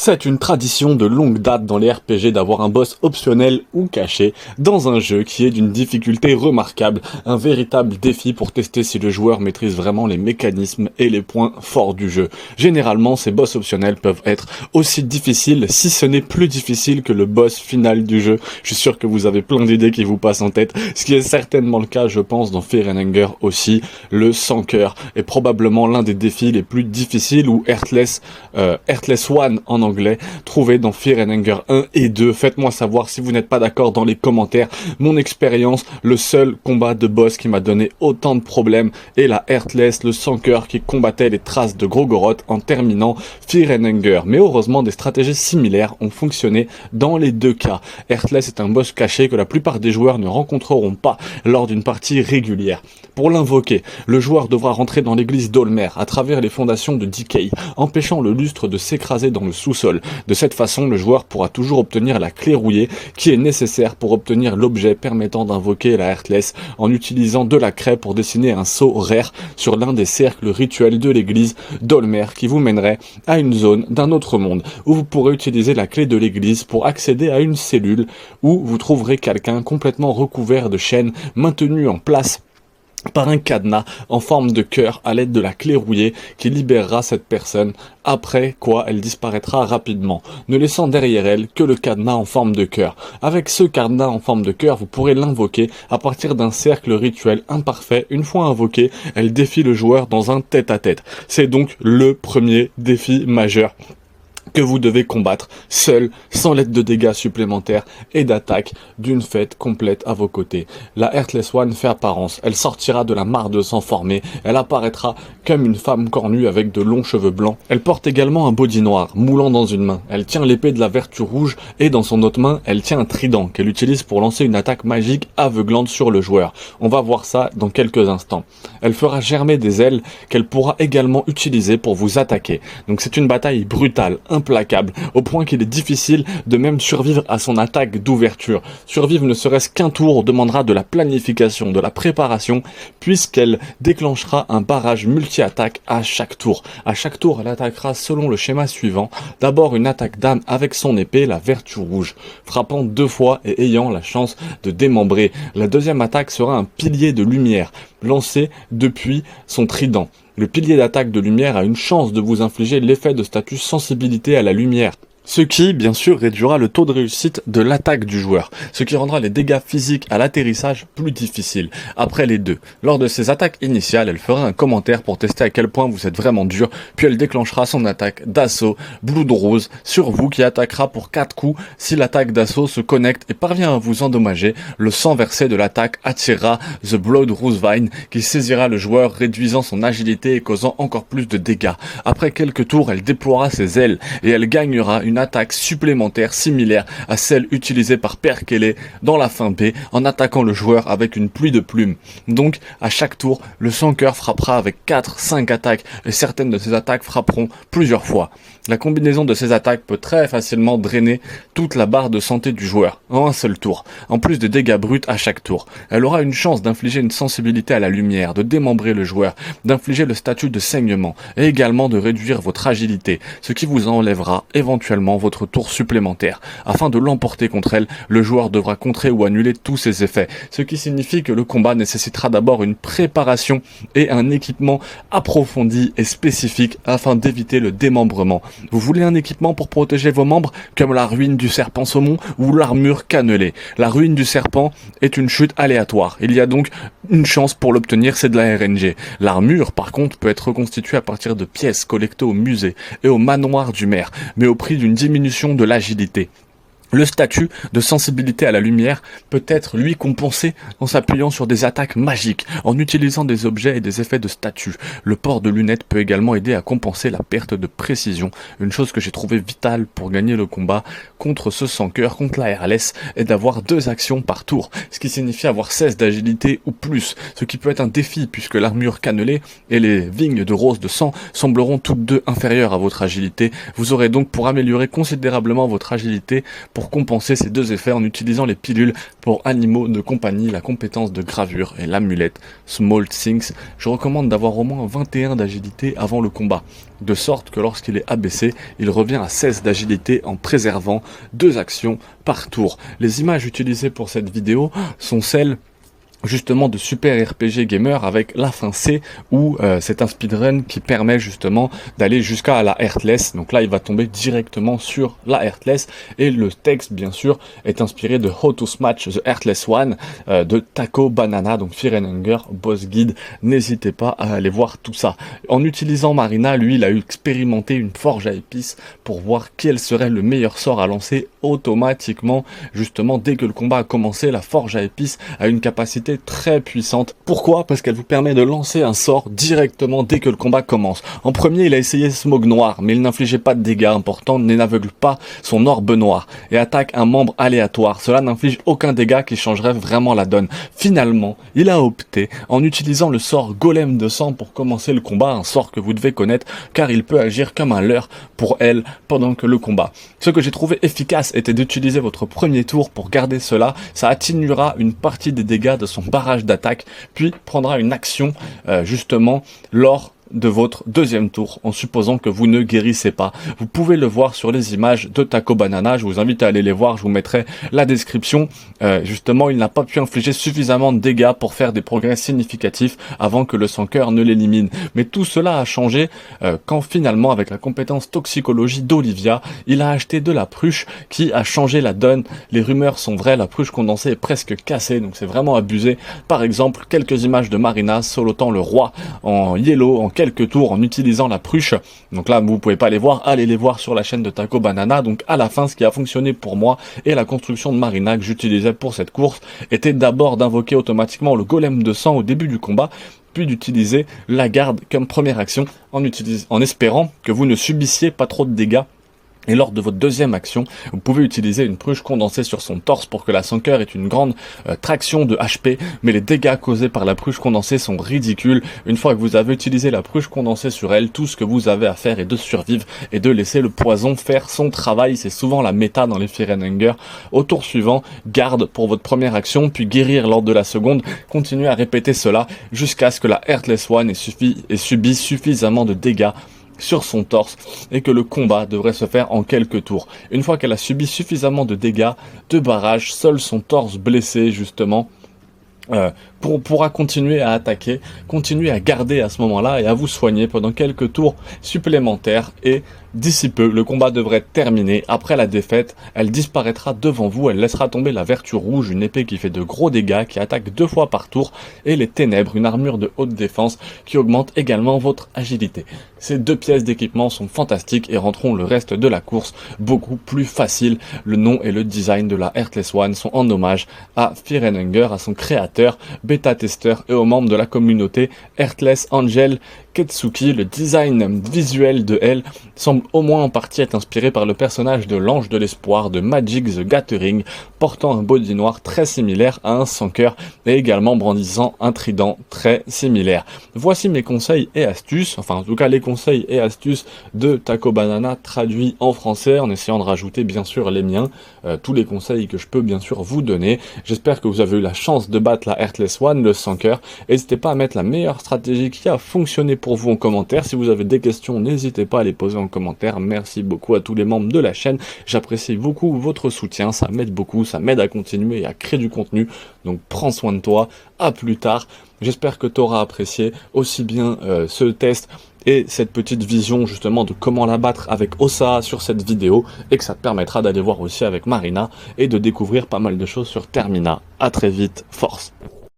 C'est une tradition de longue date dans les RPG d'avoir un boss optionnel ou caché dans un jeu qui est d'une difficulté remarquable, un véritable défi pour tester si le joueur maîtrise vraiment les mécanismes et les points forts du jeu. Généralement, ces boss optionnels peuvent être aussi difficiles, si ce n'est plus difficile que le boss final du jeu. Je suis sûr que vous avez plein d'idées qui vous passent en tête, ce qui est certainement le cas, je pense, dans Fear and Hunger aussi. Le sans cœur est probablement l'un des défis les plus difficiles, ou Heartless One en anglais, trouvé dans Fear and Hunger 1 et 2. Faites-moi savoir si vous n'êtes pas d'accord dans les commentaires. Mon expérience, le seul combat de boss qui m'a donné autant de problèmes est la Heartless, le sans-cœur qui combattait les traces de Grogoroth en terminant Fear and Hunger. Mais heureusement, des stratégies similaires ont fonctionné dans les deux cas. Heartless est un boss caché que la plupart des joueurs ne rencontreront pas lors d'une partie régulière. Pour l'invoquer, le joueur devra rentrer dans l'église d'Olmer à travers les fondations de Decay, empêchant le lustre de s'écraser dans le sous-sol. De cette façon, le joueur pourra toujours obtenir la clé rouillée qui est nécessaire pour obtenir l'objet permettant d'invoquer la Heartless en utilisant de la craie pour dessiner un sceau rare sur l'un des cercles rituels de l'église d'Olmer qui vous mènerait à une zone d'un autre monde où vous pourrez utiliser la clé de l'église pour accéder à une cellule où vous trouverez quelqu'un complètement recouvert de chaînes maintenu en place par un cadenas en forme de cœur à l'aide de la clé rouillée qui libérera cette personne, après quoi elle disparaîtra rapidement, ne laissant derrière elle que le cadenas en forme de cœur. Avec ce cadenas en forme de cœur, vous pourrez l'invoquer à partir d'un cercle rituel imparfait. Une fois invoqué, elle défie le joueur dans un tête-à-tête. C'est donc le premier défi majeur que vous devez combattre seul, sans l'aide de dégâts supplémentaires et d'attaques d'une fête complète à vos côtés. La Heartless One fait apparence, elle sortira de la mare de sang formée, elle apparaîtra comme une femme cornue avec de longs cheveux blancs. Elle porte également un body noir, moulant dans une main. Elle tient l'épée de la vertu rouge et dans son autre main, elle tient un trident qu'elle utilise pour lancer une attaque magique aveuglante sur le joueur. On va voir ça dans quelques instants. Elle fera germer des ailes qu'elle pourra également utiliser pour vous attaquer. Donc c'est une bataille brutale, implacable, au point qu'il est difficile de même survivre à son attaque d'ouverture. Survivre ne serait-ce qu'un tour demandera de la planification, de la préparation, puisqu'elle déclenchera un barrage multi-attaque à chaque tour. À chaque tour, elle attaquera selon le schéma suivant. D'abord une attaque d'âme avec son épée, la vertu rouge, frappant 2 fois et ayant la chance de démembrer. La deuxième attaque sera un pilier de lumière, lancé depuis son trident. Le pilier d'attaque de lumière a une chance de vous infliger l'effet de statut sensibilité à la lumière, ce qui, bien sûr, réduira le taux de réussite de l'attaque du joueur, ce qui rendra les dégâts physiques à l'atterrissage plus difficiles. Après les deux, lors de ses attaques initiales, elle fera un commentaire pour tester à quel point vous êtes vraiment dur, puis elle déclenchera son attaque d'assaut Blood Rose sur vous qui attaquera pour 4 coups. Si l'attaque d'assaut se connecte et parvient à vous endommager, le sang versé de l'attaque attirera The Blood Rose Vine qui saisira le joueur, réduisant son agilité et causant encore plus de dégâts. Après quelques tours, elle déploiera ses ailes et elle gagnera une attaque supplémentaire similaire à celle utilisée par Perkele dans la fin B en attaquant le joueur avec une pluie de plumes. Donc à chaque tour, le sans-cœur frappera avec 4-5 attaques et certaines de ces attaques frapperont plusieurs fois. La combinaison de ces attaques peut très facilement drainer toute la barre de santé du joueur en un seul tour, en plus de dégâts bruts à chaque tour. Elle aura une chance d'infliger une sensibilité à la lumière, de démembrer le joueur, d'infliger le statut de saignement et également de réduire votre agilité, ce qui vous enlèvera éventuellement votre tour supplémentaire. Afin de l'emporter contre elle, le joueur devra contrer ou annuler tous ses effets, ce qui signifie que le combat nécessitera d'abord une préparation et un équipement approfondi et spécifique afin d'éviter le démembrement. Vous voulez un équipement pour protéger vos membres, comme la ruine du serpent saumon ou l'armure cannelée. La ruine du serpent est une chute aléatoire. Il y a donc une chance pour l'obtenir, c'est de la RNG. L'armure, par contre, peut être reconstituée à partir de pièces collectées au musée et au manoir du maire, mais au prix d'une diminution de l'agilité. Le statut de sensibilité à la lumière peut être, lui, compensé en s'appuyant sur des attaques magiques, en utilisant des objets et des effets de statut. Le port de lunettes peut également aider à compenser la perte de précision, une chose que j'ai trouvé vitale pour gagner le combat contre ce sans-cœur, contre la RLS, est d'avoir 2 actions par tour, ce qui signifie avoir 16 d'agilité ou plus, ce qui peut être un défi puisque l'armure cannelée et les vignes de rose de sang sembleront toutes deux inférieures à votre agilité. Vous aurez donc pour améliorer considérablement votre agilité pour pour compenser ces deux effets en utilisant les pilules pour animaux de compagnie, la compétence de gravure et l'amulette Small Things. Je recommande d'avoir au moins 21 d'agilité avant le combat, de sorte que lorsqu'il est abaissé, il revient à 16 d'agilité en préservant 2 actions par tour. Les images utilisées pour cette vidéo sont celles justement de super RPG gamer avec la fin C où c'est un speedrun qui permet justement d'aller jusqu'à la Heartless. Donc là il va tomber directement sur la Heartless et le texte bien sûr est inspiré de How to Smash the Heartless One de Taco Banana, donc Fear and Hunger Boss Guide. N'hésitez pas à aller voir tout ça. En utilisant Marina, lui il a expérimenté une forge à épices pour voir quel serait le meilleur sort à lancer automatiquement. Justement dès que le combat a commencé, la forge à épices a une capacité très puissante. Pourquoi? Parce qu'elle vous permet de lancer un sort directement dès que le combat commence. En premier, il a essayé Smog Noir, mais il n'infligeait pas de dégâts importants, n'aveugle pas son orbe noir et attaque un membre aléatoire. Cela n'inflige aucun dégât qui changerait vraiment la donne. Finalement, il a opté en utilisant le sort Golem de sang pour commencer le combat, un sort que vous devez connaître car il peut agir comme un leurre pour elle pendant que le combat. Ce que j'ai trouvé efficace était d'utiliser votre premier tour pour garder cela. Ça atténuera une partie des dégâts de son barrage d'attaque, puis prendra une action justement lors de votre deuxième tour, en supposant que vous ne guérissez pas. Vous pouvez le voir sur les images de Taco Banana, je vous invite à aller les voir, je vous mettrai la description. Justement, il n'a pas pu infliger suffisamment de dégâts pour faire des progrès significatifs avant que le sans-cœur ne l'élimine. Mais tout cela a changé quand finalement, avec la compétence toxicologie d'Olivia, il a acheté de la pruche qui a changé la donne. Les rumeurs sont vraies, la pruche condensée est presque cassée, donc c'est vraiment abusé. Par exemple, quelques images de Marina solotant le roi en yellow en quelques tours en utilisant la pruche. Donc là, vous pouvez pas les voir, allez les voir sur la chaîne de Taco Banana. Donc à la fin, ce qui a fonctionné pour moi et la construction de Marina que j'utilisais pour cette course était d'abord d'invoquer automatiquement le golem de sang au début du combat, puis d'utiliser la garde comme première action en espérant que vous ne subissiez pas trop de dégâts. Et lors de votre deuxième action, vous pouvez utiliser une pruche condensée sur son torse pour que la sans-cœur ait une grande traction de HP, mais les dégâts causés par la pruche condensée sont ridicules. Une fois que vous avez utilisé la pruche condensée sur elle, tout ce que vous avez à faire est de survivre et de laisser le poison faire son travail. C'est souvent la méta dans les Fear and Hunger. Au tour suivant, garde pour votre première action, puis guérir lors de la seconde. Continuez à répéter cela jusqu'à ce que la Heartless One ait subi suffisamment de dégâts sur son torse et que le combat devrait se faire en quelques tours. Une fois qu'elle a subi suffisamment de dégâts de barrage, seul son torse blessé justement pourra continuer à attaquer, continuer à garder à ce moment-là et à vous soigner pendant quelques tours supplémentaires et d'ici peu, le combat devrait être terminé. Après la défaite, elle disparaîtra devant vous, elle laissera tomber la vertu rouge, une épée qui fait de gros dégâts, qui attaque 2 fois par tour, et les ténèbres, une armure de haute défense qui augmente également votre agilité. Ces 2 pièces d'équipement sont fantastiques et rendront le reste de la course beaucoup plus facile. Le nom et le design de la Heartless One sont en hommage à Fear and Hunger, à son créateur, bêta-testeur et aux membres de la communauté Heartless Angel Ketsuki. Le design visuel de elle semble au moins en partie être inspiré par le personnage de l'Ange de l'Espoir de Magic the Gathering, portant un body noir très similaire à un sans-cœur et également brandissant un trident très similaire. Voici mes conseils et astuces, enfin en tout cas les conseils et astuces de Taco Banana traduits en français en essayant de rajouter bien sûr les miens, tous les conseils que je peux bien sûr vous donner. J'espère que vous avez eu la chance de battre la Heartless One, le sans-cœur. N'hésitez pas à mettre la meilleure stratégie qui a fonctionné pour vous en commentaire. Si vous avez des questions, n'hésitez pas à les poser en commentaire. Merci beaucoup à tous les membres de la chaîne. J'apprécie beaucoup votre soutien. Ça m'aide beaucoup. Ça m'aide à continuer et à créer du contenu. Donc prends soin de toi. À plus tard. J'espère que tu auras apprécié aussi bien ce test et cette petite vision justement de comment la battre avec Osa sur cette vidéo et que ça te permettra d'aller voir aussi avec Marina et de découvrir pas mal de choses sur Termina. À très vite. Force.